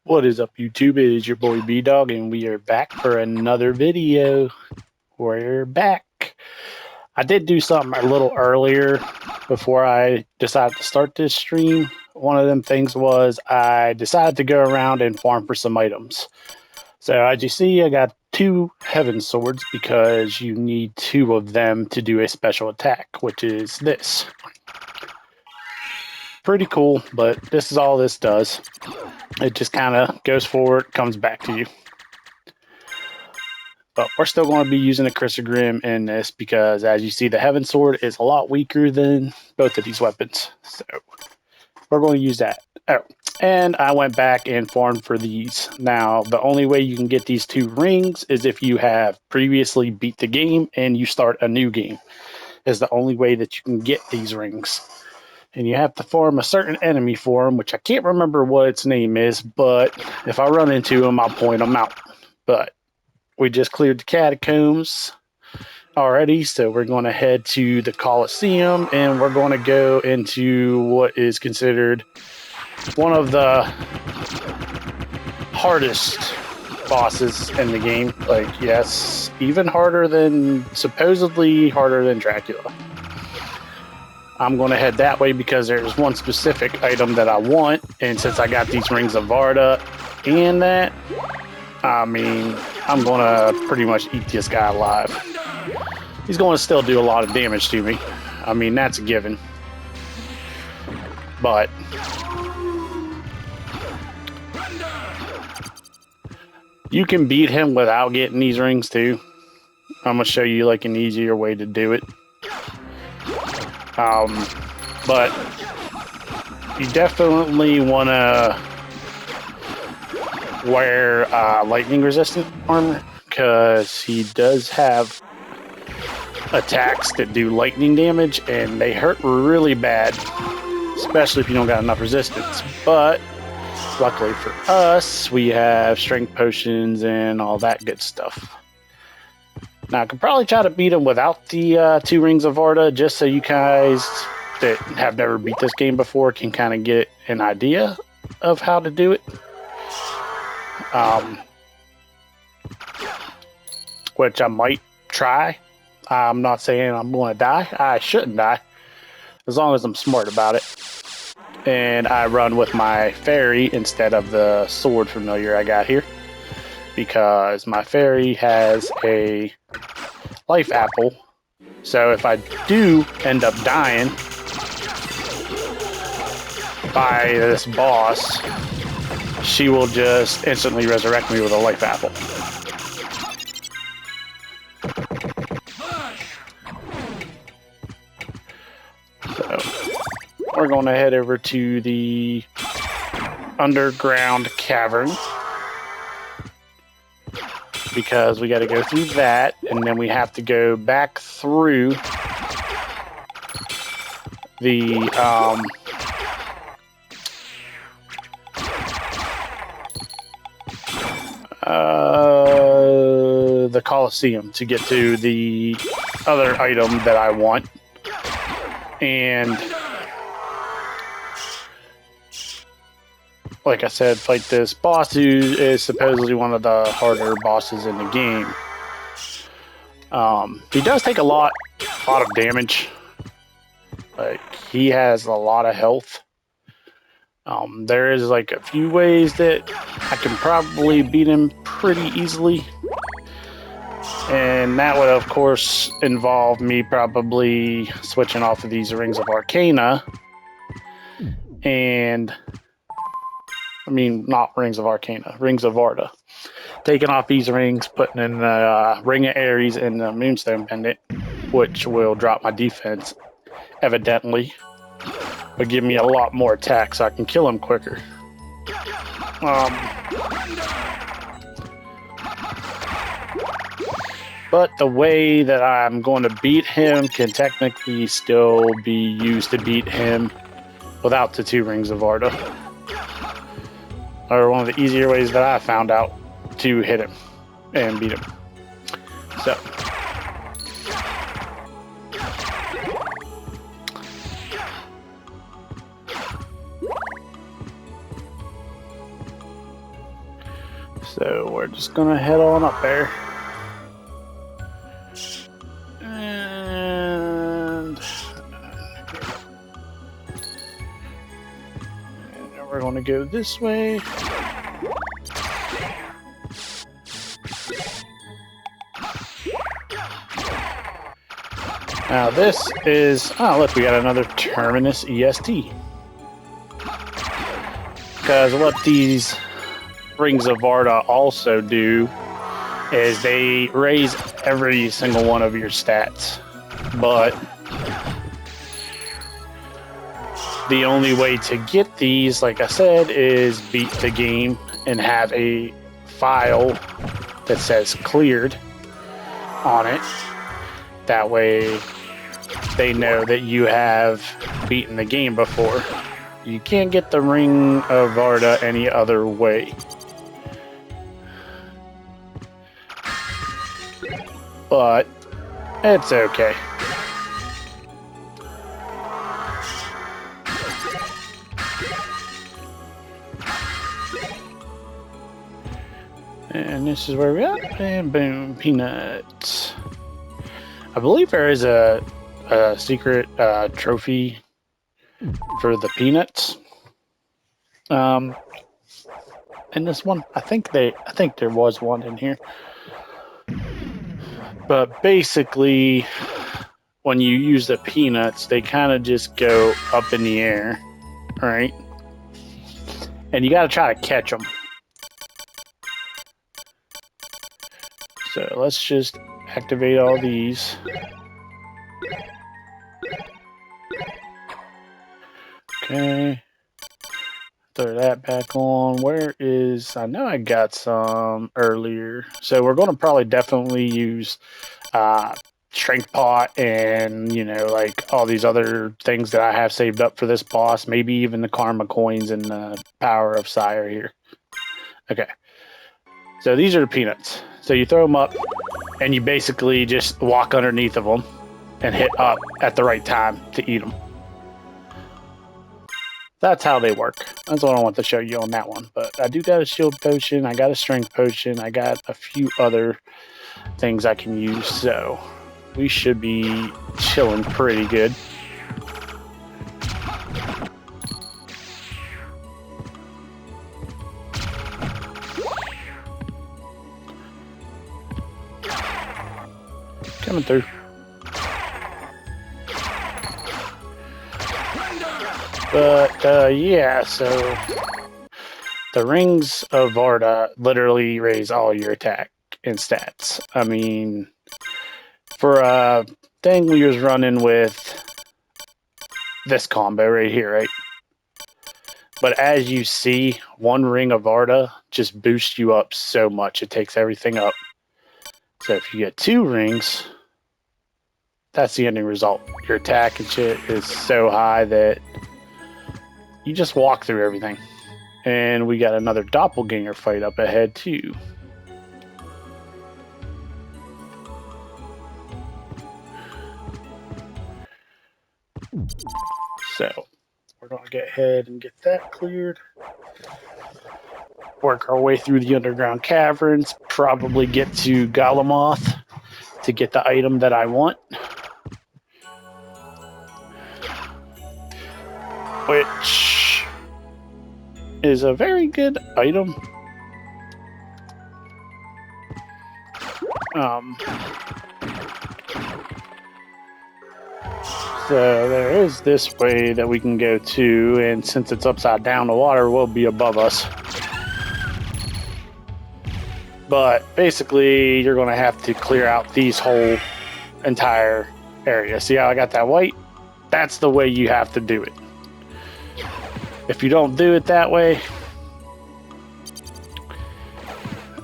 What is up, YouTube? It is your boy B-Dog, and we are back for another video. We're back. I did do something a little earlier before I decided to start this stream. One of them things was I decided to go around and farm for some items. So as you see, I got 2 Heaven Swords because you need 2 of them to do a special attack, which is this. Pretty cool, but this is all this does. It just kind of goes forward, comes back to you. But we're still going to be using a Chrysogrim in this because, as you see, the Heaven Sword is a lot weaker than both of these weapons. So we're going to use that. Oh, and I went back and farmed for these. Now, the only way you can get these 2 rings is if you have previously beat the game and you start a new game. Is the only way that you can get these rings. And you have to farm a certain enemy for them, which I can't remember what its name is, but if I run into them, I'll point them out. But we just cleared the catacombs already, so we're going to head to the Colosseum, and we're going to go into what is considered one of the hardest bosses in the game. Like, yes, even supposedly harder than Dracula. I'm going to head that way because there's one specific item that I want, and since I got these Rings of Varda and that, I mean, I'm going to pretty much eat this guy alive. He's going to still do a lot of damage to me. I mean, that's a given. But you can beat him without getting these rings too. I'm going to show you like an easier way to do it. But you definitely want to wear lightning resistant armor because he does have attacks that do lightning damage and they hurt really bad, especially if you don't got enough resistance. But luckily for us, we have strength potions and all that good stuff. Now, I could probably try to beat him without the 2 Rings of Varda, just so you guys that have never beat this game before can kind of get an idea of how to do it. Which I might try. I'm not saying I'm going to die. I shouldn't die, as long as I'm smart about it. And I run with my fairy instead of the sword familiar I got here, because my fairy has a life apple. So if I do end up dying by this boss, she will just instantly resurrect me with a life apple. So we're going to head over to the underground cavern, because we got to go through that, and then we have to go back through the Colosseum to get to the other item that I want. And like I said, fight this boss who is supposedly one of the harder bosses in the game. He does take a lot of damage. Like, he has a lot of health. There is like a few ways that I can probably beat him pretty easily. And that would, of course, involve me probably switching off of these Rings of Arcana. And I mean, not Rings of Arcana, Rings of Varda. Taking off these rings, putting in the Ring of Ares and the Moonstone Pendant, which will drop my defense, evidently, but give me a lot more attack so I can kill him quicker. But the way that I'm going to beat him can technically still be used to beat him without the 2 Rings of Varda. Or one of the easier ways that I found out to hit him and beat him. So So we're just gonna head on up there. And we're gonna go this way. Now this is, oh look, we got another Terminus EST. Because what these Rings of Varda also do is they raise every single one of your stats. But the only way to get these, like I said, is beat the game and have a file that says cleared on it. That way they know that you have beaten the game before. You can't get the Ring of Varda any other way. But it's okay. And this is where we are. And boom, peanuts. I believe there is a secret trophy for the peanuts. In this one, I think there was one in here. But basically, when you use the peanuts, they kind of just go up in the air, right? And you got to try to catch them. So let's just activate all these. Okay. Throw that back on. Where is... I know I got some earlier. So we're going to probably definitely use Strength Pot and, you know, like all these other things that I have saved up for this boss. Maybe even the Karma Coins and the Power of Sire here. Okay. So these are the peanuts. So you throw them up and you basically just walk underneath of them and hit up at the right time to eat them. That's how they work. That's what I want to show you on that one. But I do got a shield potion. I got a strength potion. I got a few other things I can use. So we should be chilling pretty good. Coming through. But, yeah, so the Rings of Varda literally raise all your attack and stats. I mean, for a thing we was running with this combo right here, right? But as you see, one Ring of Varda just boosts you up so much. It takes everything up. So if you get 2 rings, that's the ending result. Your attack and shit is so high that you just walk through everything. And we got another doppelganger fight up ahead too. So we're going to get ahead and get that cleared. Work our way through the underground caverns. Probably get to Galamoth to get the item that I want. Which is a very good item. So there is this way that we can go to, and since it's upside down, the water will be above us. But basically, you're going to have to clear out these whole entire area. See how I got that white? That's the way you have to do it. If you don't do it that way,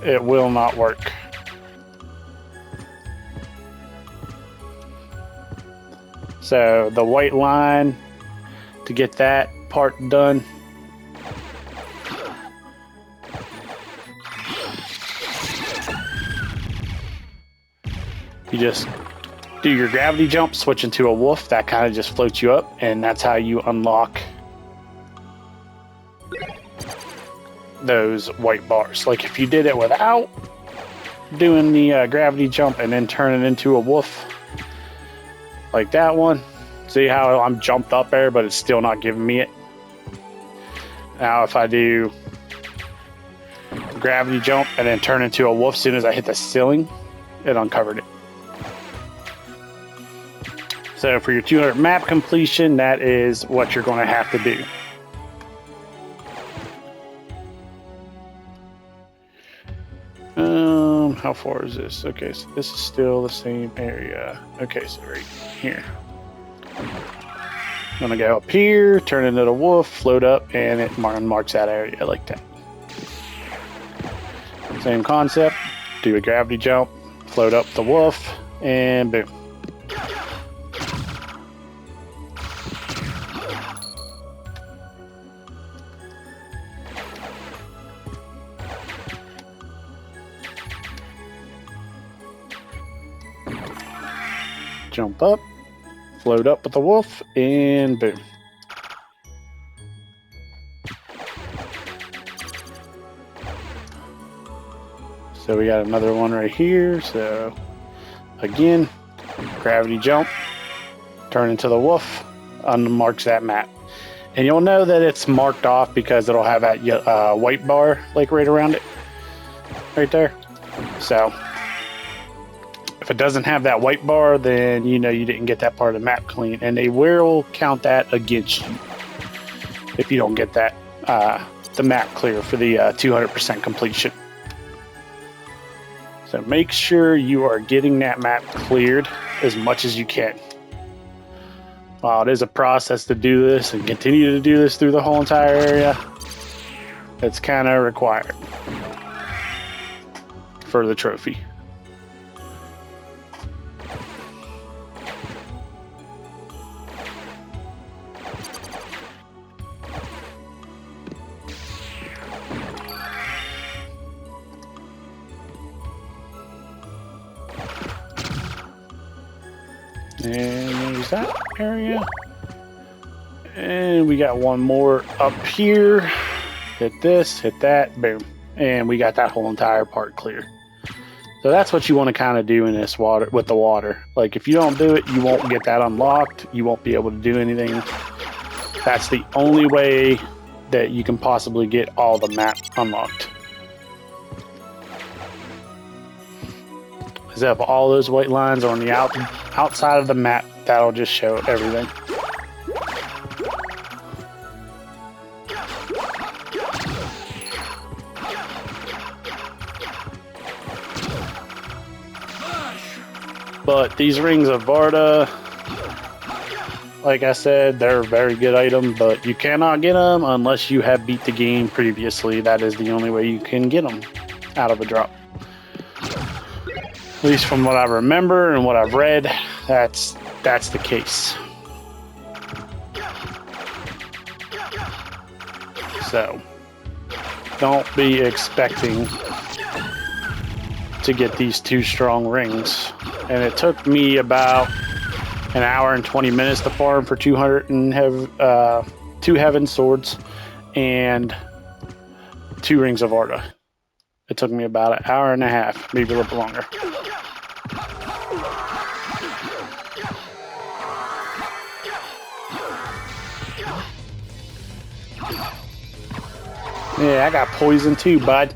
it will not work. So the white line, to get that part done, you just do your gravity jump, switch into a wolf. That kind of just floats you up, and that's how you unlock those white bars. Like if you did it without doing the gravity jump and then turn it into a wolf, like that one. See how I'm jumped up there, but it's still not giving me it. Now if I do gravity jump and then turn into a wolf as soon as I hit the ceiling, it uncovered it. So for your 200 map completion, that is what you're going to have to do. How far is this? Okay, so this is still the same area. Okay, so right here. I'm gonna go up here, turn into the wolf, float up, and it marks that area like that. Same concept. Do a gravity jump, float up the wolf, and boom. Jump up, float up with the wolf, and boom. So we got another one right here. So again, gravity jump, turn into the wolf, unmarks that map. And you'll know that it's marked off because it'll have that white bar like right around it, right there. So if it doesn't have that white bar, then you know you didn't get that part of the map clean, and they will count that against you if you don't get that the map clear for the 200% completion. So make sure you are getting that map cleared as much as you can. While it is a process to do this and continue to do this through the whole entire area, it's kind of required for the trophy. And there's that area. And we got one more up here. Hit this, hit that, boom. And we got that whole entire part clear. So that's what you want to kind of do in this water with the water. Like if you don't do it, you won't get that unlocked. You won't be able to do anything. That's the only way that you can possibly get all the map unlocked. Is if all those white lines are on the outside of the map, that'll just show everything. But these rings of Varda, like I said, they're a very good item, but you cannot get them unless you have beat the game previously. That is the only way you can get them out of a drop. At least from what I remember and what I've read, that's the case. So don't be expecting to get these 2 strong rings. And it took me about an hour and 20 minutes to farm for 200 and have 2 heaven swords and 2 rings of Varda. It took me about an hour and a half, maybe a little bit longer. Yeah, I got poison too, bud.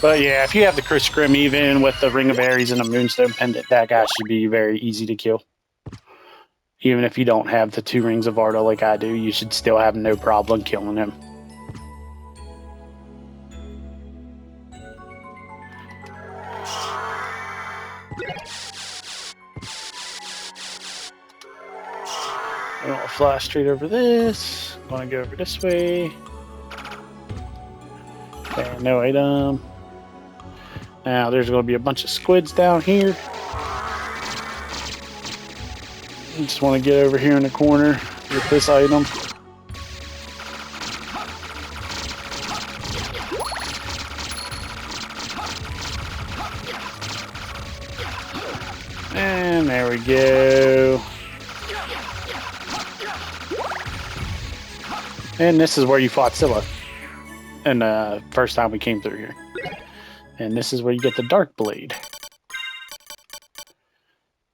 But yeah, if you have the Chris Grimm, even with the Ring of Ares and the Moonstone Pendant, that guy should be very easy to kill. Even if you don't have the 2 rings of Varda like I do, you should still have no problem killing him. I don't want to fly straight over this. I want to go over this way. Okay, no item. Now there's going to be a bunch of squids down here. I just want to get over here in the corner with this item. And there we go. And this is where you fought Scylla. And the first time we came through here. And this is where you get the Dark Blade.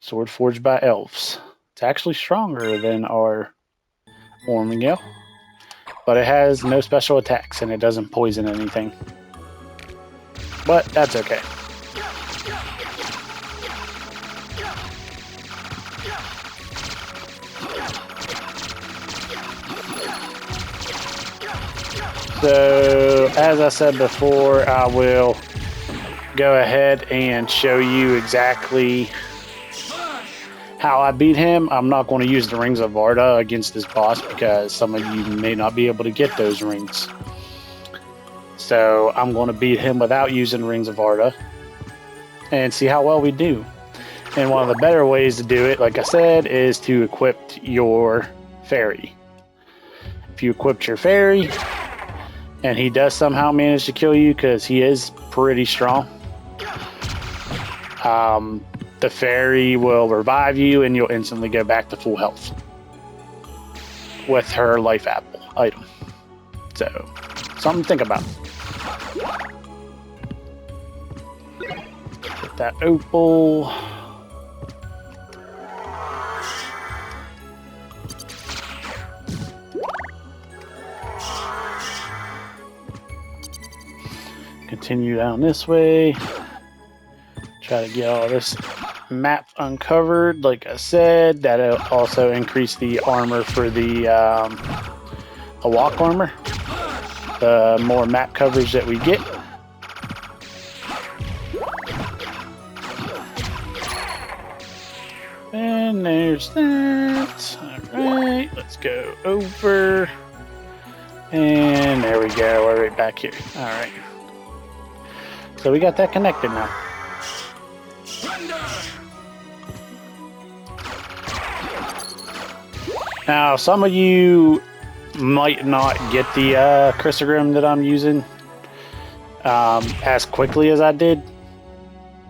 Sword forged by elves. It's actually stronger than our Ormingale. But it has no special attacks and it doesn't poison anything. But that's okay. So, as I said before, I will go ahead and show you exactly how I beat him. I'm not going to use the Rings of Varda against this boss because some of you may not be able to get those rings. So, I'm going to beat him without using Rings of Varda and see how well we do. And one of the better ways to do it, like I said, is to equip your fairy. If you equip your fairy, and he does somehow manage to kill you because he is pretty strong, the fairy will revive you and you'll instantly go back to full health with her life apple item. So, something to think about. Get that opal. Continue down this way. Try to get all this map uncovered. Like I said, that'll also increase the armor for the walk armor. The more map coverage that we get. And there's that. Alright, let's go over. And there we go. We're right back here. Alright. So we got that connected now. Now, some of you might not get the Chrysogrim that I'm using as quickly as I did.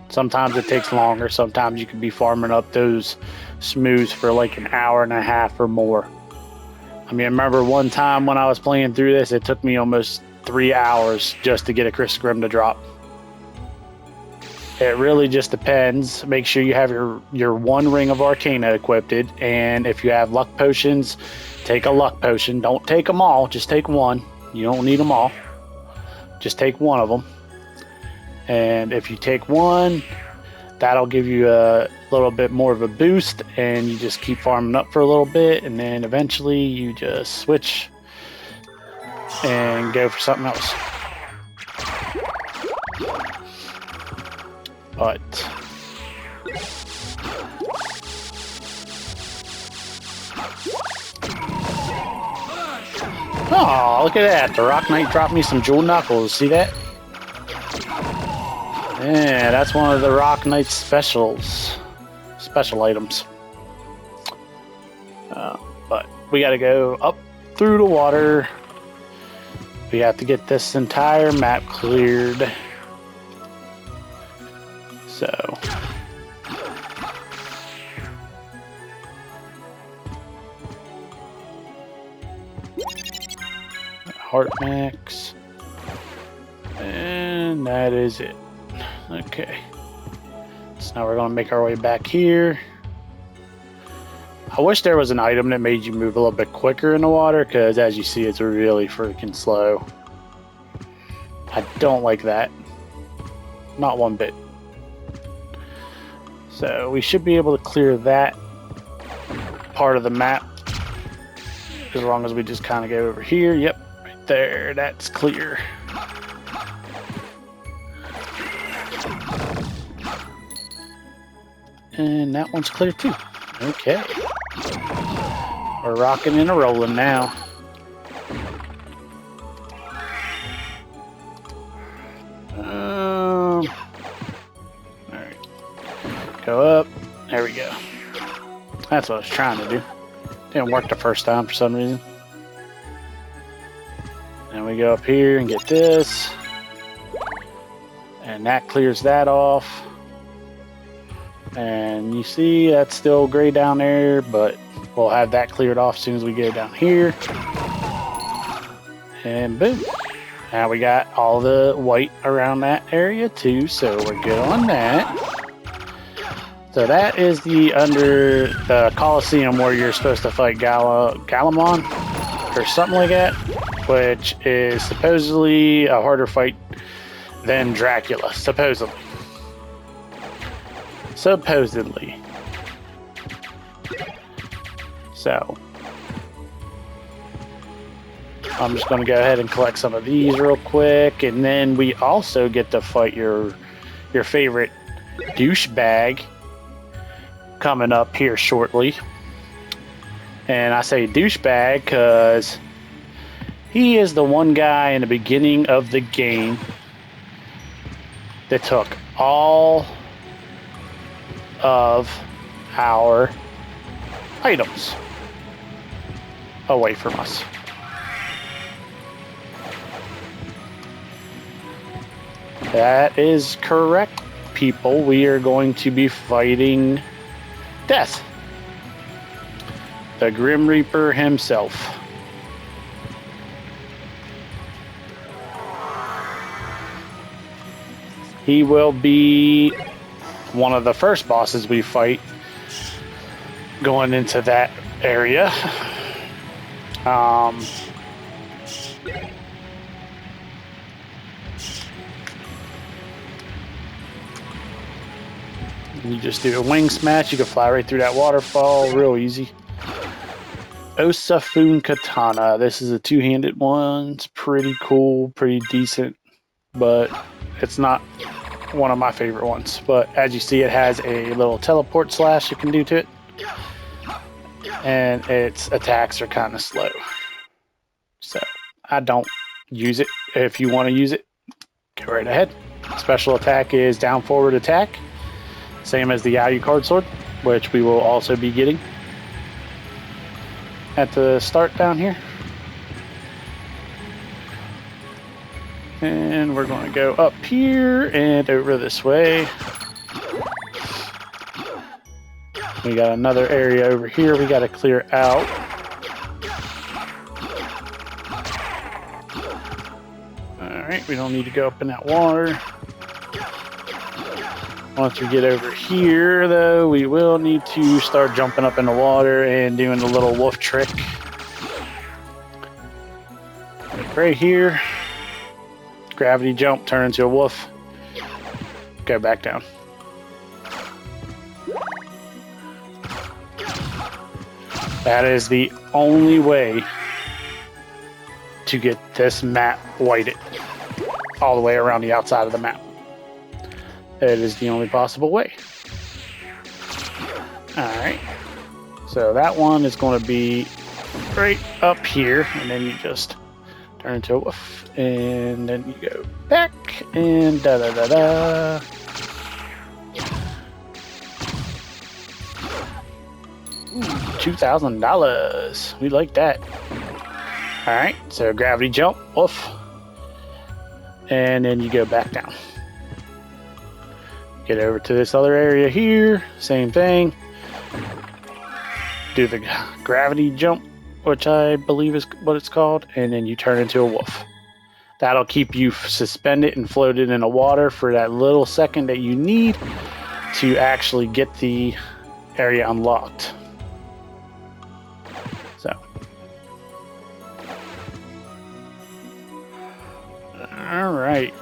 Sometimes it takes longer. Sometimes you can be farming up those smooths for like an hour and a half or more. I mean, I remember one time when I was playing through this, it took me almost 3 hours just to get a Chrysogrim to drop. It really just depends. Make sure you have your one ring of Arcana equipped, and if you have luck potions, take a luck potion. Don't take them all, just take one. You don't need them all. Just take one of them. And if you take one, that'll give you a little bit more of a boost, and you just keep farming up for a little bit, and then eventually you just switch and go for something else. But oh, look at that. The Rock Knight dropped me some jewel knuckles. See that? Yeah, that's one of the Rock Knight's special items. But we got to go up through the water. We have to get this entire map cleared. So, heart max, and that is it. Okay, so now we're going to make our way back here. I wish there was an item that made you move a little bit quicker in the water, because as you see, it's really freaking slow. I don't like that. Not one bit. So we should be able to clear that part of the map as long as we just kind of go over here. Yep, right there. That's clear. And that one's clear too. Okay. We're rocking and rolling now. Go up. There we go. That's what I was trying to do. Didn't work the first time for some reason. And we go up here and get this. And that clears that off. And you see that's still gray down there, but we'll have that cleared off as soon as we get down here. And boom. Now we got all the white around that area too, so we're good on that. So that is the under the Coliseum where you're supposed to fight Galamon or something like that, which is supposedly a harder fight than Dracula, supposedly. Supposedly. So I'm just going to go ahead and collect some of these real quick, and then we also get to fight your favorite douchebag coming up here shortly. And I say douchebag because he is the one guy in the beginning of the game that took all of our items away from us. That is correct, people. We are going to be fighting Death, the Grim Reaper himself. He will be one of the first bosses we fight going into that area. You just do a wing smash, you can fly right through that waterfall, real easy. Osafune Katana. This is a two-handed one. It's pretty cool, pretty decent, but it's not one of my favorite ones. But as you see, it has a little teleport slash you can do to it, and its attacks are kind of slow. So I don't use it. If you want to use it, go right ahead. Special attack is down forward attack. Same as the Alucard sword, which we will also be getting at the start down here. And we're going to go up here and over this way. We got another area over here we got to clear out. Alright, we don't need to go up in that water. Once we get over here, though, we will need to start jumping up in the water and doing the little wolf trick. Right here. Gravity jump, turn into a wolf. Go back down. That is the only way to get this map whited all the way around the outside of the map. It is the only possible way. Alright. So that one is going to be right up here, and then you just turn into a wolf, and then you go back, and da-da-da-da. $2,000. We like that. Alright, so gravity jump, wolf, and then you go back down. Get over to this other area here, same thing. Do the gravity jump, which I believe is what it's called, and then you turn into a wolf. That'll keep you suspended and floated in the water for that little second that you need to actually get the area unlocked. So. Alright.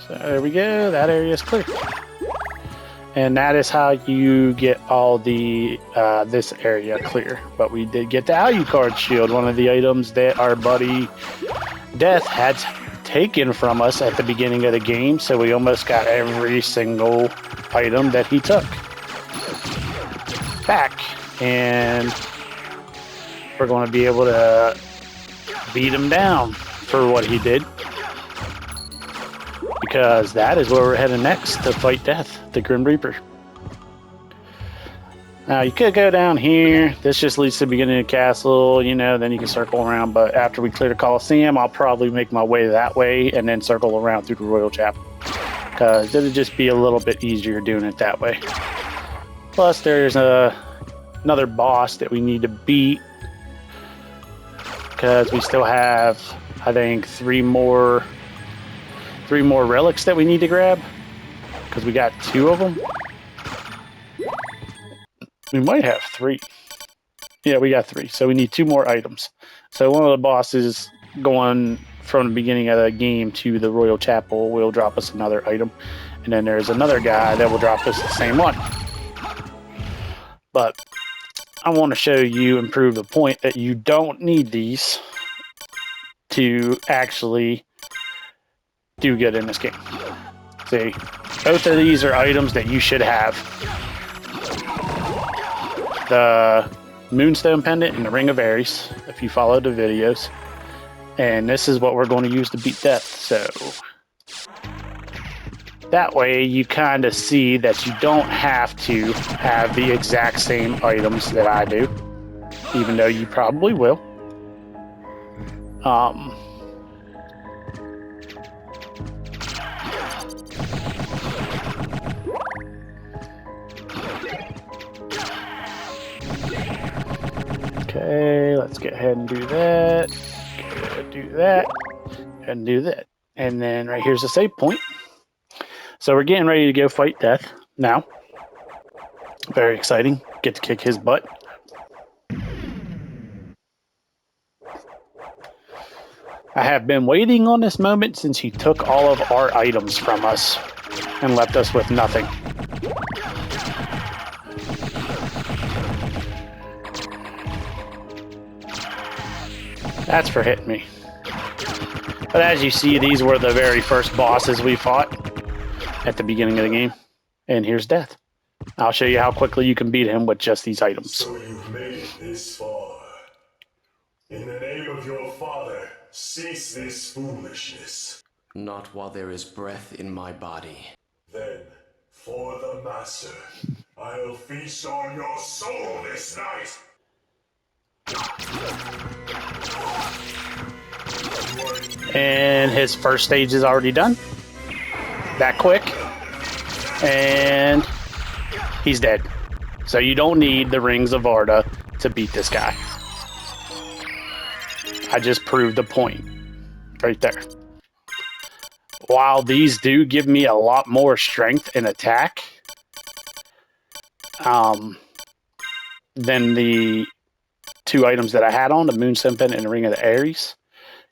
So there we go, that area is clear. And that is how you get all the this area clear. But we did get the Alucard shield, one of the items that our buddy Death had taken from us at the beginning of the game, so we almost got every single item that he took back. And we're going to be able to beat him down for what he did. Because that is where we're heading next to fight Death, the Grim Reaper. Now, you could go down here. This just leads to the beginning of the castle, you know, then you can circle around. But after we clear the Coliseum, I'll probably make my way that way and then circle around through the Royal Chapel. Because it'll just be a little bit easier doing it that way. Plus, there's another boss that we need to beat because we still have, I think, three more relics that we need to grab, because we got 2 of them. We might have 3. Yeah, we got 3, so we need 2 more items. So one of the bosses going from the beginning of the game to the Royal Chapel will drop us another item, and then there's another guy that will drop us the same one. But I want to show you and prove the point that you don't need these to actually do good in this game. See, both of these are items that you should have. The Moonstone Pendant and the Ring of Ares, if you follow the videos. And this is what we're going to use to beat death. So that way you kind of see that you don't have to have the exact same items that I do, even though you probably will. Okay, let's go ahead and do that. Do that, and do that. And then right here's the save point. So we're getting ready to go fight death now. Very exciting. Get to kick his butt. I have been waiting on this moment since he took all of our items from us and left us with nothing. That's for hitting me. But as you see, these were the very first bosses we fought at the beginning of the game. And here's death. I'll show you how quickly you can beat him with just these items. So you've made it this far. In the name of your father, cease this foolishness. Not while there is breath in my body. Then, for the master, I'll feast on your soul this night. And his first stage is already done. That quick. And he's dead. So you don't need the Rings of Arda to beat this guy. I just proved the point right there. While these do give me a lot more strength and attack than the 2 items that I had on, the Moonstone Pendant and the Ring of the Ares,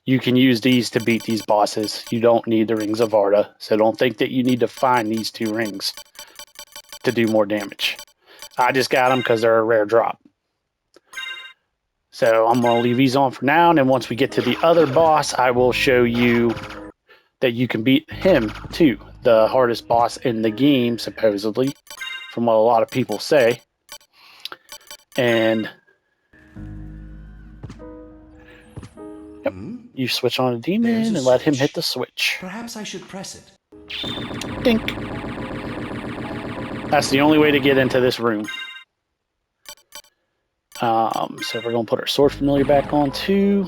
you can use these to beat these bosses. You don't need the Rings of Arda, so don't think that you need to find these 2 rings to do more damage. I just got them because they're a rare drop. So I'm going to leave these on for now, and then once we get to the other boss, I will show you that you can beat him too. The hardest boss in the game, supposedly, from what a lot of people say. And yep, you switch on a demon and let him hit the switch. Perhaps I should press it. Dink. That's the only way to get into this room. So we're going to put our sword familiar back on too.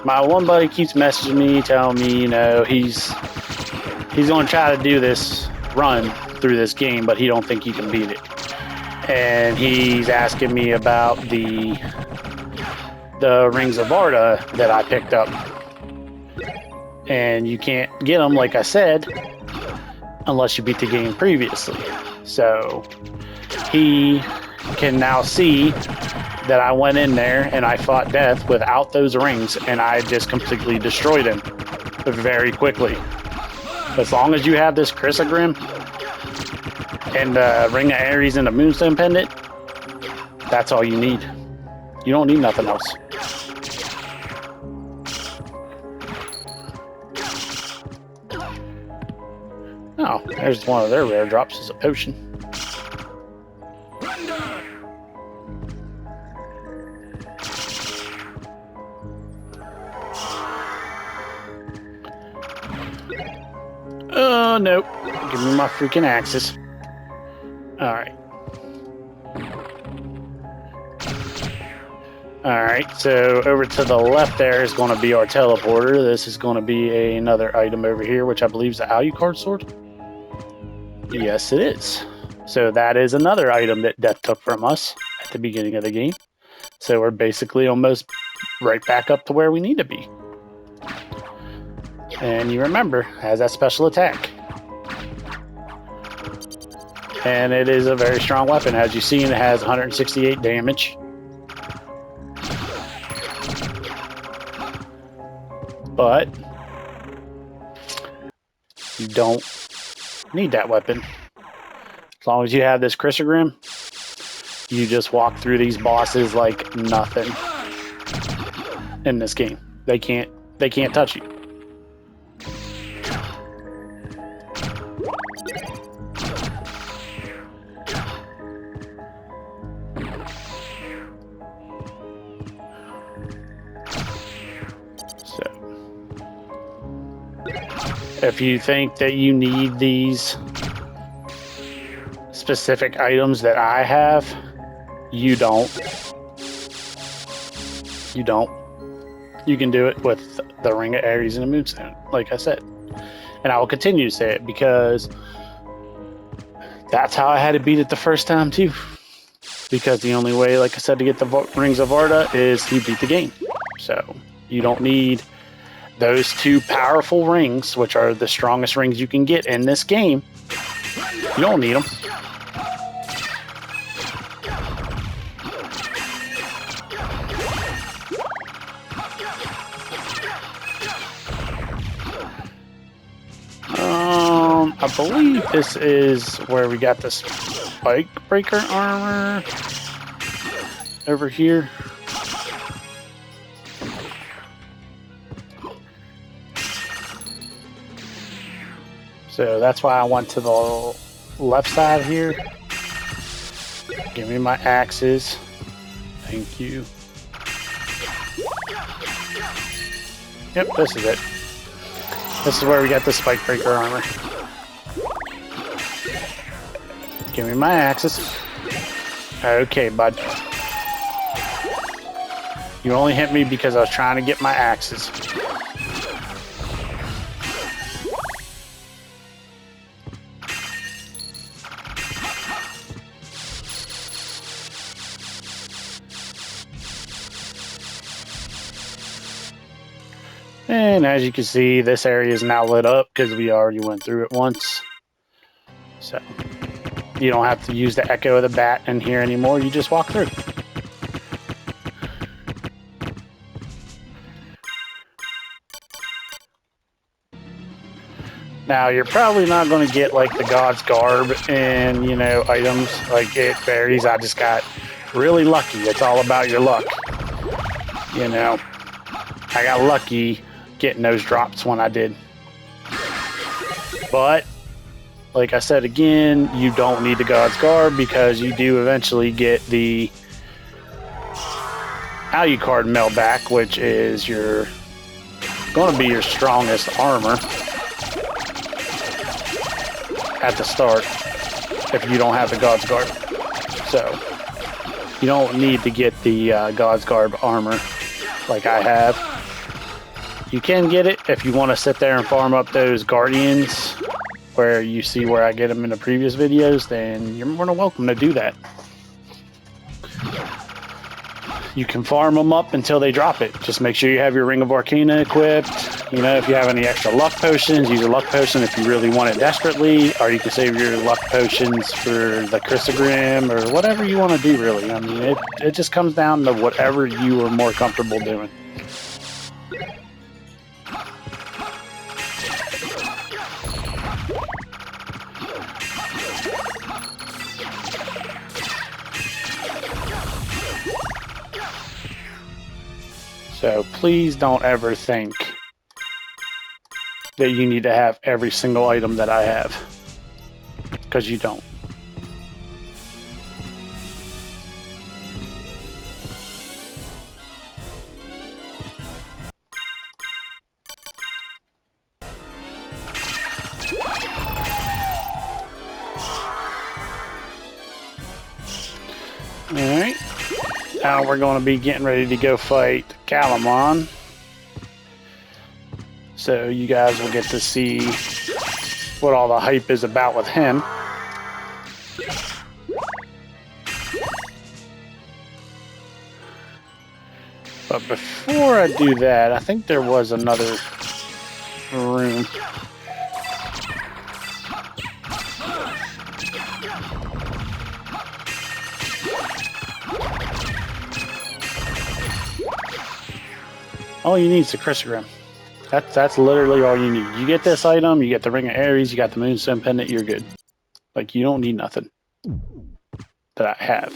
My one buddy keeps messaging me, telling me, you know, he's going to try to do this run through this game, but he don't think you can beat it. And he's asking me about the Rings of Arda that I picked up. And you can't get them, like I said, unless you beat the game previously. So he can now see that I went in there and I fought death without those rings, and I just completely destroyed him very quickly. As long as you have this Chrysogrim and the Ring of Ares and the Moonstone Pendant, that's all you need. You don't need nothing else. Oh, there's one of their rare drops is a potion. Oh, nope. Give me my freaking axes. Alright. Alright, so over to the left there is going to be our teleporter. This is going to be another item over here, which I believe is the Alucard sword. Yes, it is. So that is another item that Death took from us, at the beginning of the game. So we're basically almost right back up to where we need to be. And you remember, has that special attack. And it is a very strong weapon. As you've seen, it has 168 damage. But you don't need that weapon. As long as you have this Chrysogrim, you just walk through these bosses like nothing in this game. They can't touch you. If you think that you need these specific items that I have, you don't. You don't. You can do it with the Ring of Ares and the Moonstone, like I said. And I will continue to say it because that's how I had to beat it the first time too. Because the only way, like I said, to get the Rings of Varda is to beat the game. So you don't need those two powerful rings, which are the strongest rings you can get in this game. You don't need them. I believe this is where we got the spike breaker armor over here. So that's why I went to the left side here. Give me my axes. Thank you. Yep, this is it. This is where we got the spike breaker armor. Give me my axes. Okay, bud. You only hit me because I was trying to get my axes. And as you can see, this area is now lit up because we already went through it once. So you don't have to use the echo of the bat in here anymore. You just walk through. Now, you're probably not going to get like the God's Garb and, you know, items. Like it varies. I just got really lucky. It's all about your luck. You know, I got lucky getting those drops when I did. But like I said again, you don't need the God's Garb because you do eventually get the Alucard Mail back, which is your going to be your strongest armor at the start if you don't have the God's Garb. So you don't need to get the God's Garb armor like I have. You can get it if you want to sit there and farm up those Guardians where you see where I get them in the previous videos, then you're more than welcome to do that. You can farm them up until they drop it. Just make sure you have your Ring of Arcana equipped. You know, if you have any extra luck potions, use a luck potion if you really want it desperately, or you can save your luck potions for the Chrysogrim or whatever you want to do, really. I mean, it just comes down to whatever you are more comfortable doing. So please don't ever think that you need to have every single item that I have, because you don't. Alright. Now we're going to be getting ready to go fight Calamon. So you guys will get to see what all the hype is about with him. But before I do that, I think there was another room. All you need is the Chrysogram. That's literally all you need. You get this item, you get the Ring of Ares, you got the Moonstone Pendant, you're good. Like, you don't need nothing that I have.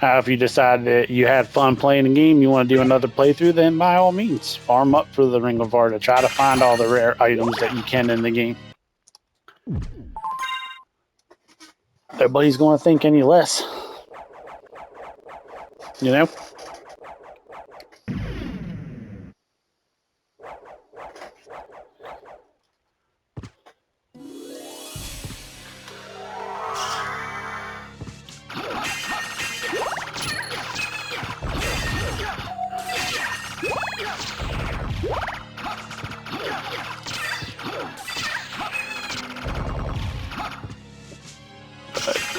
If you decide that you had fun playing the game, you want to do another playthrough, then by all means, farm up for the Ring of Varda. Try to find all the rare items that you can in the game. Nobody's going to think any less. You know?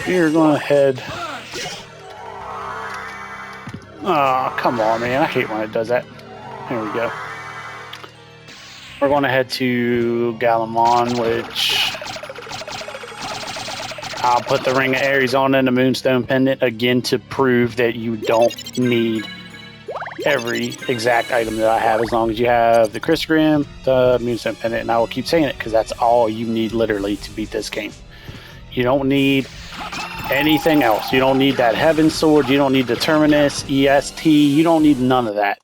We're going to head... Oh, come on, man. I hate when it does that. Here we go. We're going to head to Galamon, which... I'll put the Ring of Ares on and the Moonstone Pendant again to prove that you don't need every exact item that I have, as long as you have the Chrysogram, the Moonstone Pendant, and I will keep saying it because that's all you need literally to beat this game. You don't need anything else. You don't need that Heaven Sword. You don't need the Terminus, EST. You don't need none of that.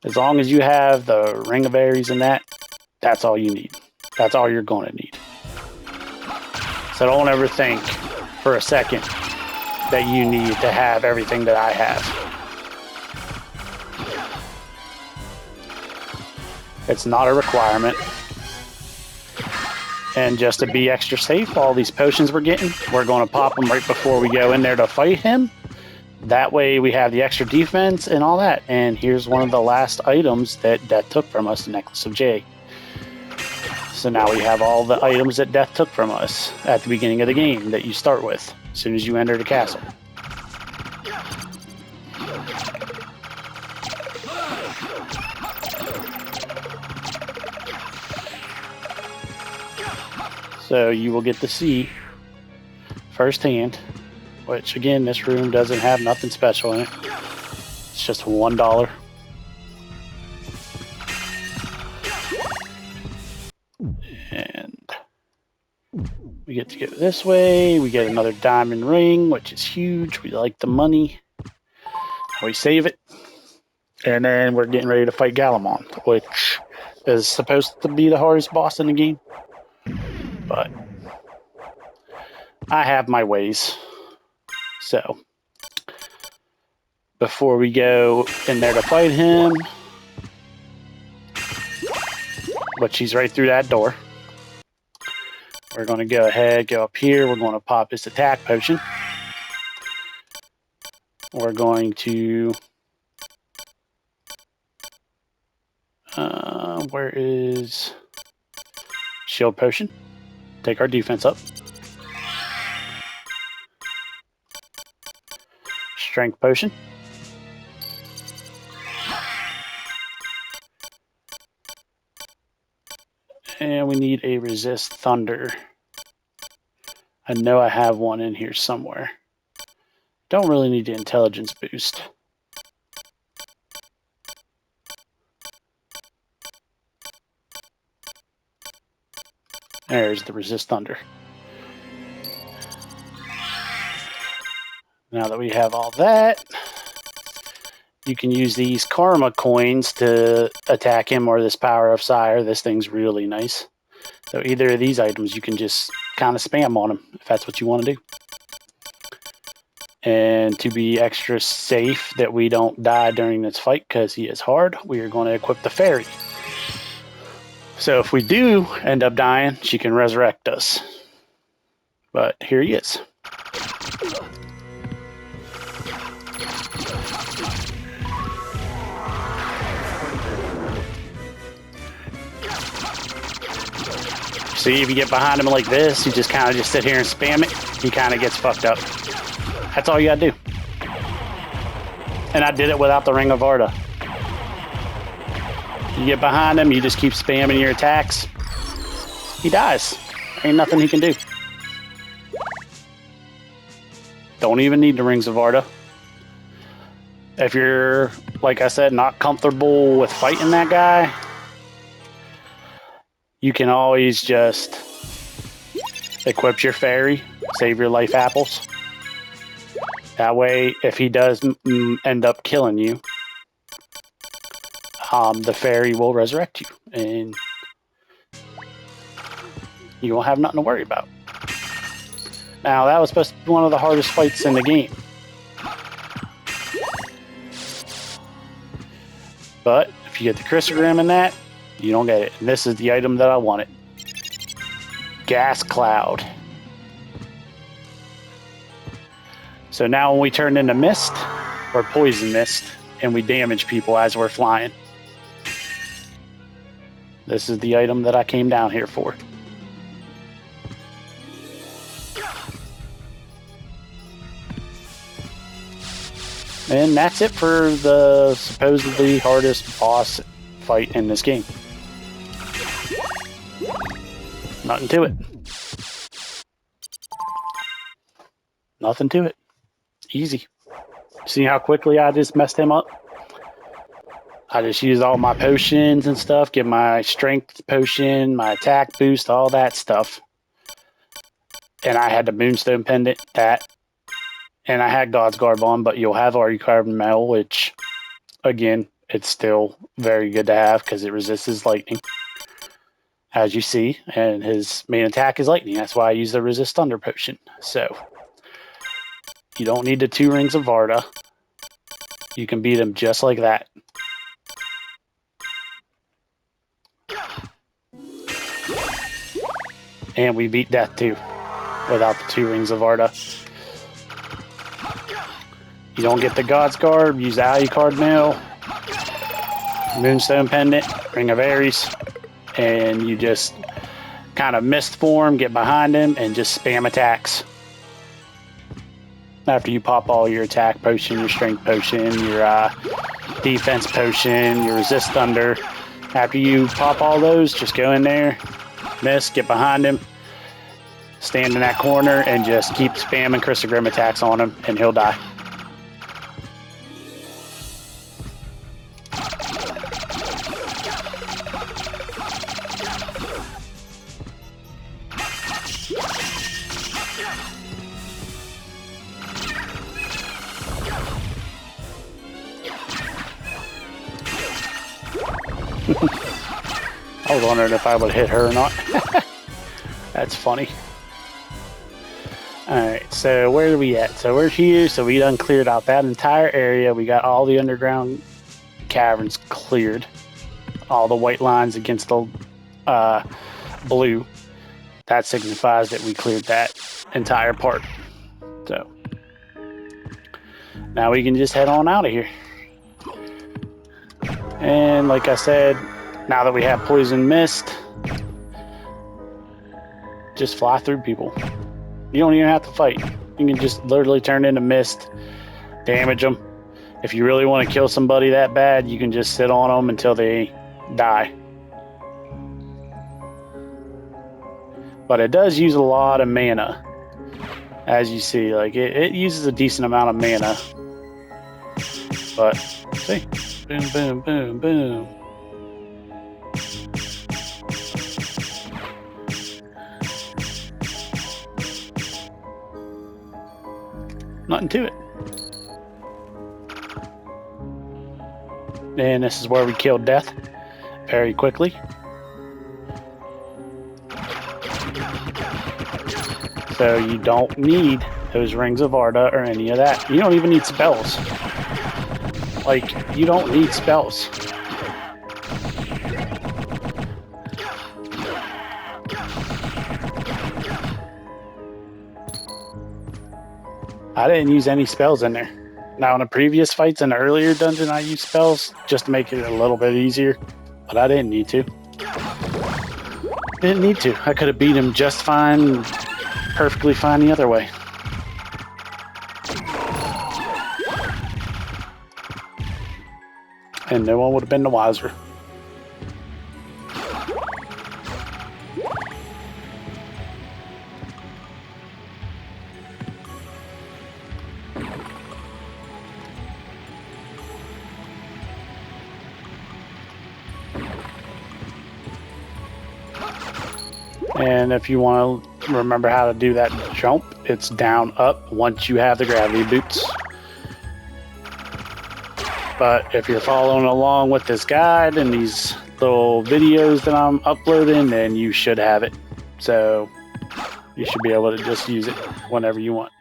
As long as you have the Ring of Ares and that, that's all you need. That's all you're going to need. So don't ever think for a second that you need to have everything that I have. It's not a requirement. And just to be extra safe, all these potions we're getting, we're going to pop them right before we go in there to fight him. That way we have the extra defense and all that. And here's one of the last items that Death took from us, the Necklace of Jade. So now we have all the items that Death took from us at the beginning of the game that you start with as soon as you enter the castle. So you will get to see firsthand, which again, this room doesn't have nothing special in it. It's just $1. And we get to go this way. We get another diamond ring, which is huge. We like the money. We save it. And then we're getting ready to fight Galamon, which is supposed to be the hardest boss in the game. But I have my ways. So before we go in there to fight him, which he's right through that door, we're going to go ahead, go up here. We're going to pop his attack potion. We're going to... where is... Shield potion. Take our defense up. Strength potion. And we need a resist thunder. I know I have one in here somewhere. Don't really need the intelligence boost. There's the resist thunder. Now that we have all that, you can use these karma coins to attack him, or this power of Sire. This thing's really nice. So either of these items you can just kind of spam on him if that's what you want to do. And to be extra safe that we don't die during this fight because he is hard, we are going to equip the fairy. So if we do end up dying, she can resurrect us. But here he is. See, if you get behind him like this, you just kind of just sit here and spam it, he kind of gets fucked up. That's all you gotta do. And I did it without the Ring of Varda. You get behind him, you just keep spamming your attacks. He dies. Ain't nothing he can do. Don't even need the Rings of Varda. If you're, like I said, not comfortable with fighting that guy, you can always just equip your fairy, save your life apples. That way, if he does end up killing you, the fairy will resurrect you, and you won't have nothing to worry about. Now, that was supposed to be one of the hardest fights in the game. But if you get the Crystagram in that, you don't get it. And this is the item that I wanted. Gas Cloud. So now when we turn into Mist, or Poison Mist, and we damage people as we're flying, this is the item that I came down here for. And that's it for the supposedly hardest boss fight in this game. Nothing to it. Nothing to it. Easy. See how quickly I just messed him up? I just used all my potions and stuff, get my strength potion, my attack boost, all that stuff. And I had the Moonstone Pendant, that. And I had God's Garb on, but you'll have Carbon Metal, which, again, it's still very good to have because it resists lightning, as you see. And his main attack is lightning. That's why I use the Resist Thunder Potion. So, you don't need the 2 Rings of Varda. You can beat him just like that. And we beat Death too, without the 2 Rings of Varda. You don't get the God's Garb, use Alucard Mail, Moonstone Pendant, Ring of Ares, and you just kind of mist form, get behind him, and just spam attacks. After you pop all your attack potion, your strength potion, your defense potion, your resist thunder, after you pop all those, just go in there, miss, get behind him, stand in that corner, and just keep spamming Crystagram attacks on him, and he'll die. I was wondering if I would hit her or not. That's funny. Alright, so where are we at? So we're here, so we done cleared out that entire area. We got all the underground caverns cleared. All the white lines against the blue. That signifies that we cleared that entire part. So, now we can just head on out of here. And like I said, now that we have Poison Mist, just fly through people. You don't even have to fight. You can just literally turn into mist, damage them. If you really want to kill somebody that bad, you can just sit on them until they die. But it does use a lot of mana. As you see, like it uses a decent amount of mana. But see, boom, boom, boom, boom. Nothing to it. And this is where we killed Death very quickly. So you don't need those Rings of Varda or any of that. You don't even need spells. Like, you don't need spells. I didn't use any spells in there. Now, in the previous fights in the earlier dungeon, I used spells just to make it a little bit easier, but I didn't need to. Didn't need to. I could have beat him just fine, perfectly fine the other way. and no one would have been the wiser. And if you want to remember how to do that jump, it's down, up once you have the gravity boots. But if you're following along with this guide and these little videos that I'm uploading, then you should have it. So you should be able to just use it whenever you want.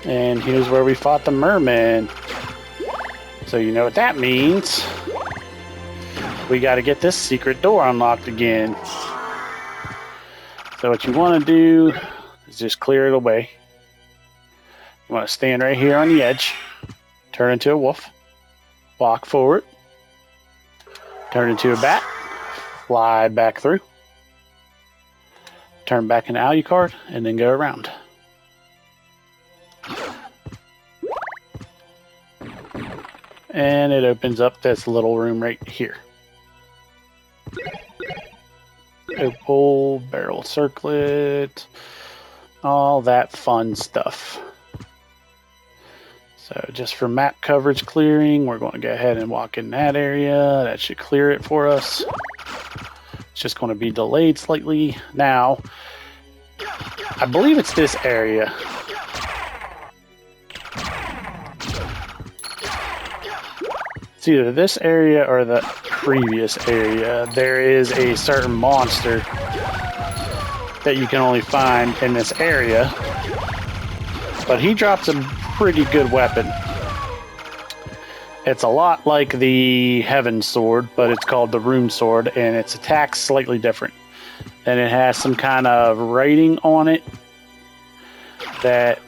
And here's where we fought the merman. So you know what that means. We got to get this secret door unlocked again. So what you want to do is just clear it away. You want to stand right here on the edge, turn into a wolf, walk forward, turn into a bat, fly back through, turn back into Alucard, and then go around. And it opens up this little room right here. Opal, barrel circlet, all that fun stuff. So just for map coverage clearing, we're going to go ahead and walk in that area. That should clear it for us. It's just going to be delayed slightly. Now, I believe it's this area. It's either this area or the previous area. There is a certain monster that you can only find in this area, but he drops a pretty good weapon. It's a lot like the Heaven Sword, but it's called the Rune Sword, and its attack's slightly different. And it has some kind of writing on it that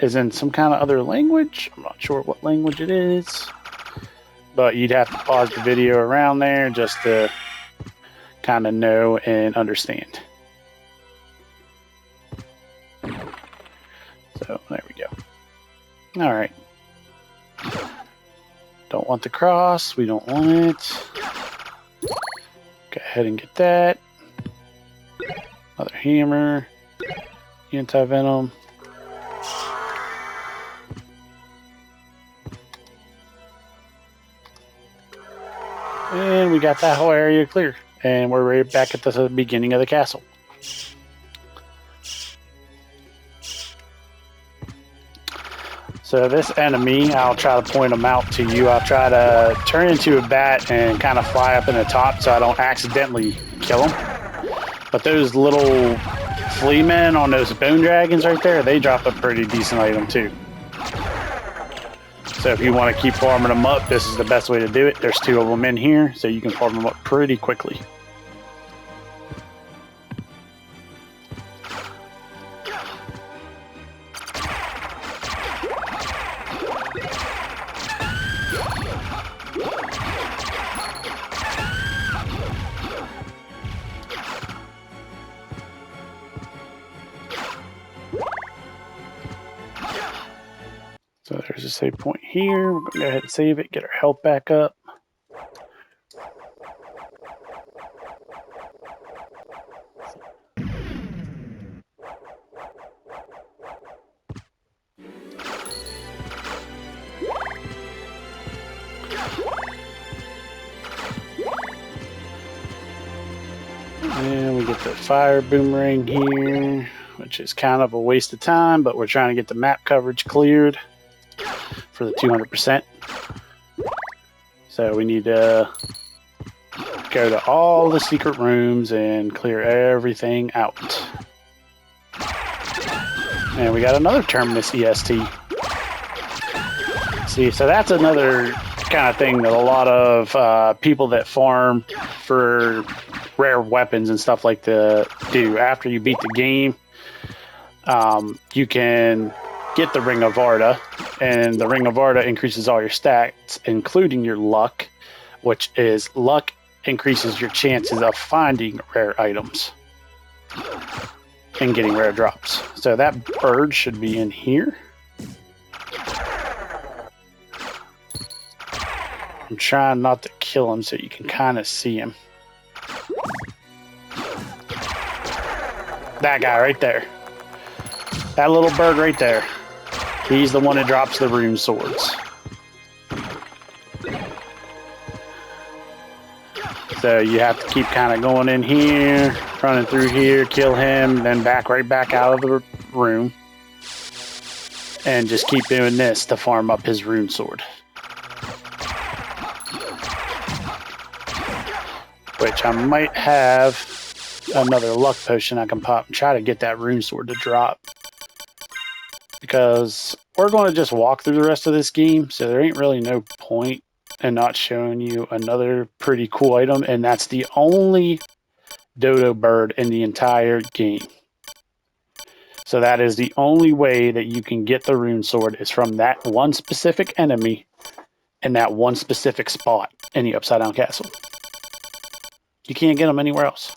is in some kind of other language. I'm not sure what language it is, but you'd have to pause the video around there just to kind of know and understand. So there we go. All right. Don't want the cross. We don't want it. Go ahead and get that. Another hammer. Anti-venom. And we got that whole area clear. And we're right back at the beginning of the castle. So this enemy, I'll try to point them out to you. I'll try to turn into a bat and kind of fly up in the top so I don't accidentally kill them. But those little flea men on those bone dragons right there, they drop a pretty decent item too. So if you want to keep farming them up, this is the best way to do it. There's 2 of them in here, so you can farm them up pretty quickly. So there's a save point here. We're going to go ahead and save it, get our health back up. And we get the fire boomerang here, which is kind of a waste of time, but we're trying to get the map coverage cleared for the 200%. So we need to go to all the secret rooms and clear everything out. And we got another Terminus EST. See, so that's another kind of thing that a lot of people that farm for rare weapons and stuff like that do. After you beat the game, you can get the Ring of Arda, and the Ring of Arda increases all your stats, including your luck, which is luck increases your chances of finding rare items. and getting rare drops. So that bird should be in here. I'm trying not to kill him so you can kind of see him. That guy right there. That little bird right there. He's the one that drops the rune swords. So you have to keep kind of going in here, running through here, kill him, then right back out of the room. And just keep doing this to farm up his rune sword. Which I might have another luck potion I can pop and try to get that rune sword to drop. Because we're going to just walk through the rest of this game, so there ain't really no point in not showing you another pretty cool item, and that's the only dodo bird in the entire game. So that is the only way that you can get the rune sword is from that one specific enemy in that one specific spot in the Upside Down Castle. You can't get them anywhere else.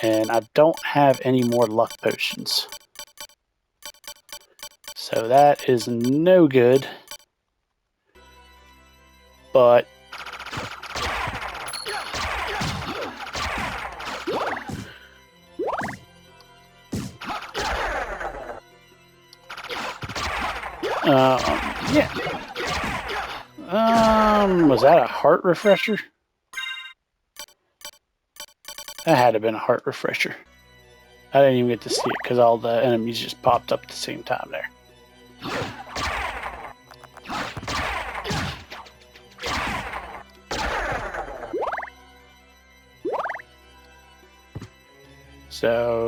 And I don't have any more luck potions. So that is no good. But yeah. Was that a heart refresher? That had to have been a heart refresher. I didn't even get to see it because all the enemies just popped up at the same time there. So,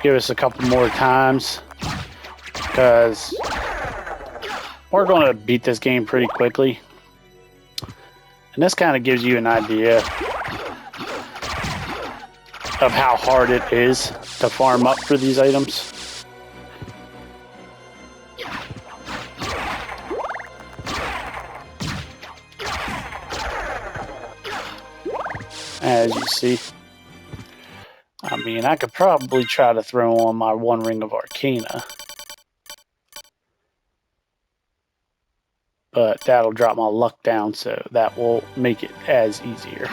give us a couple more times because we're going to beat this game pretty quickly. And this kind of gives you an idea of how hard it is to farm up for these items. As you see, I mean, I could probably try to throw on my one ring of Arcana, but that'll drop my luck down, so that will make it as easier.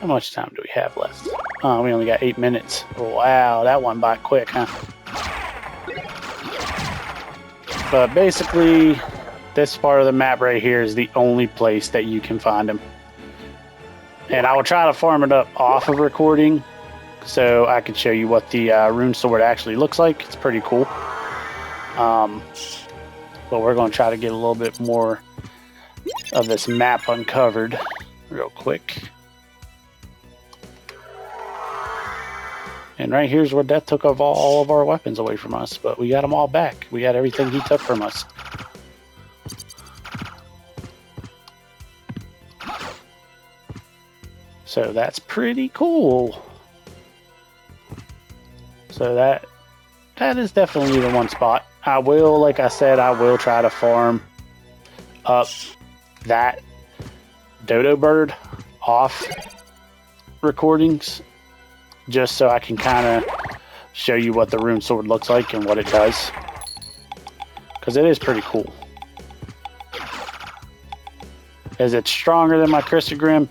How much time do we have left? Oh, we only got 8 minutes. Wow, that went by quick, huh? But basically, this part of the map right here is the only place that you can find him. And I will try to farm it up off of recording so I can show you what the rune sword actually looks like. It's pretty cool. But we're going to try to get a little bit more of this map uncovered real quick. And right here's where Death took all of our weapons away from us, but we got them all back. We got everything he took from us. So that's pretty cool. So that is definitely the one spot. I will, like I said, I will try to farm up that dodo bird off recordings, just so I can kind of show you what the rune sword looks like and what it does. Because it is pretty cool. Is it stronger than my Crisagrim?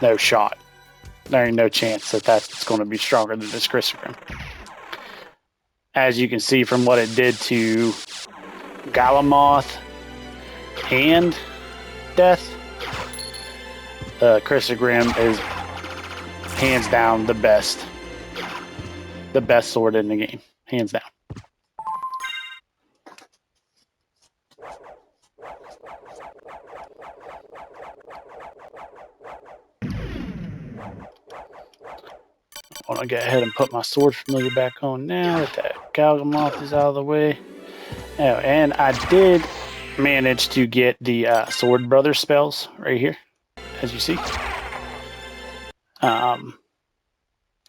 No shot. There ain't no chance that that's going to be stronger than this Crisagrim. As you can see from what it did to Galamoth and Death, Crisagrim is hands down the best sword in the game, hands down. I want to go ahead and put my sword familiar back on now that that Galgamoth is out of the way. Oh, and I did manage to get the Sword Brother spells right here, as you see.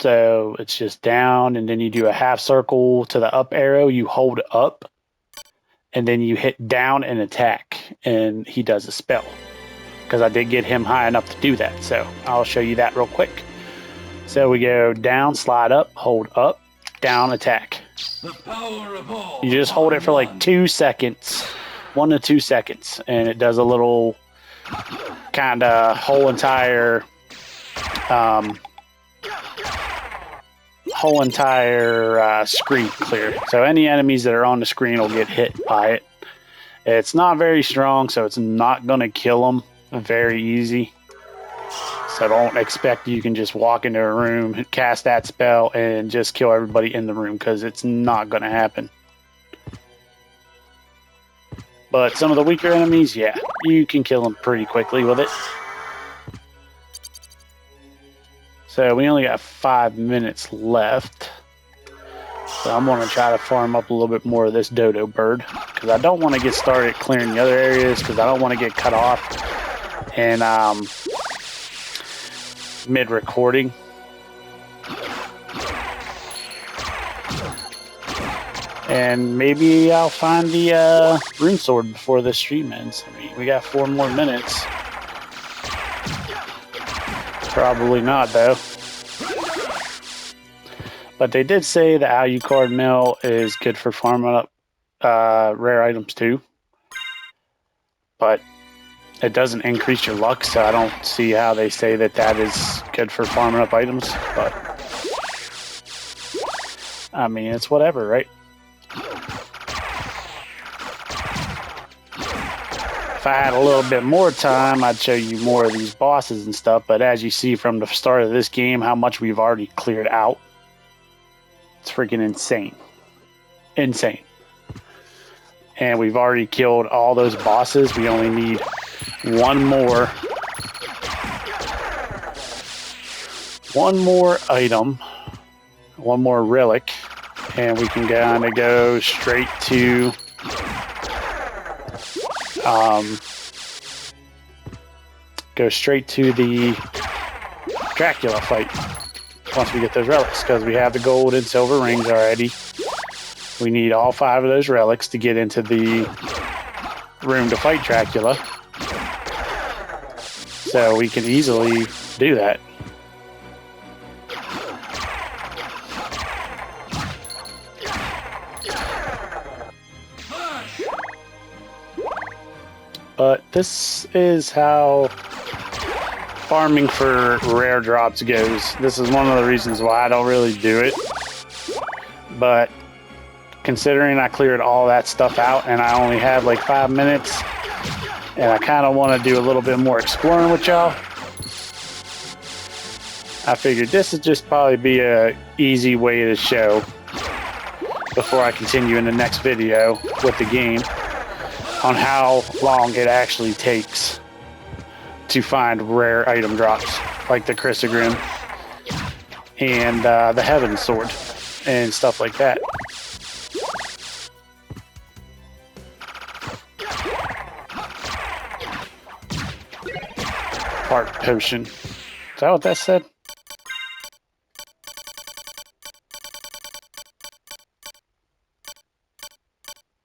So it's just down, and then you do a half circle to the up arrow. You hold up, and then you hit down and attack, and he does a spell. Because I did get him high enough to do that, so I'll show you that real quick. So we go down, slide up, hold up, down, attack. The power of all. You just hold it for like 2 seconds, 1 to 2 seconds, and it does a little kind of whole entire screen clear. So any enemies that are on the screen will get hit by it. It's not very strong, so it's not going to kill them very easy. So don't expect you can just walk into a room, cast that spell, and just kill everybody in the room, because it's not going to happen. But some of the weaker enemies, yeah, you can kill them pretty quickly with it. So we only got 5 minutes left. So I'm going to try to farm up a little bit more of this dodo bird, because I don't want to get started clearing the other areas, because I don't want to get cut off and mid-recording. And maybe I'll find the rune sword before the stream ends. I mean, we got 4 more minutes. Probably not, though. But they did say the Alucard mill is good for farming up rare items too. But it doesn't increase your luck, so I don't see how they say that that is good for farming up items. But I mean, it's whatever, right? If I had a little bit more time, I'd show you more of these bosses and stuff. But as you see from the start of this game, how much we've already cleared out. It's freaking insane. Insane. And we've already killed all those bosses. We only need one more. One more item. One more relic. And we can kind of go straight to the Dracula fight. Once we get those relics, because we have the gold and silver rings already. We need all 5 of those relics to get into the room to fight Dracula. So we can easily do that. But this is how farming for rare drops goes. This is one of the reasons why I don't really do it. But considering I cleared all that stuff out and I only have like 5 minutes, and I kind of want to do a little bit more exploring with y'all, I figured this would just probably be a easy way to show before I continue in the next video with the game on how long it actually takes to find rare item drops like the Chrysogrim and the Heaven Sword and stuff like that. Heart potion. Is that what that said?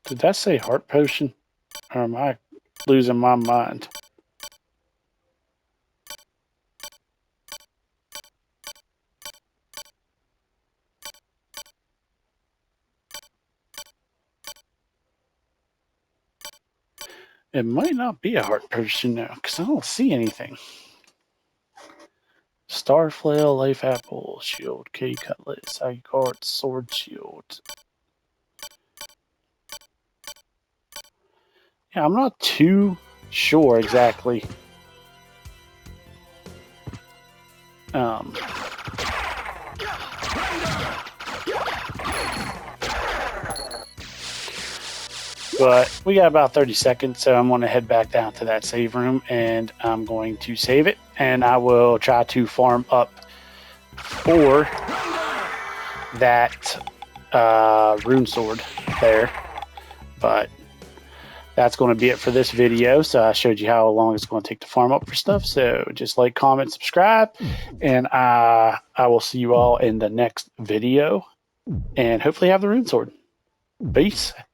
Did that say heart potion? Or am I losing my mind? It might not be a heart potion now, because I don't see anything. Star Flail, Life Apple, Shield, K Cutlet, Side Card, Sword Shield. Yeah, I'm not too sure exactly. But we got about 30 seconds, so I'm going to head back down to that save room, and I'm going to save it, and I will try to farm up for that rune sword there. But that's going to be it for this video. So I showed you how long it's going to take to farm up for stuff. So just like, comment, subscribe, and I will see you all in the next video, and hopefully have the rune sword. Peace.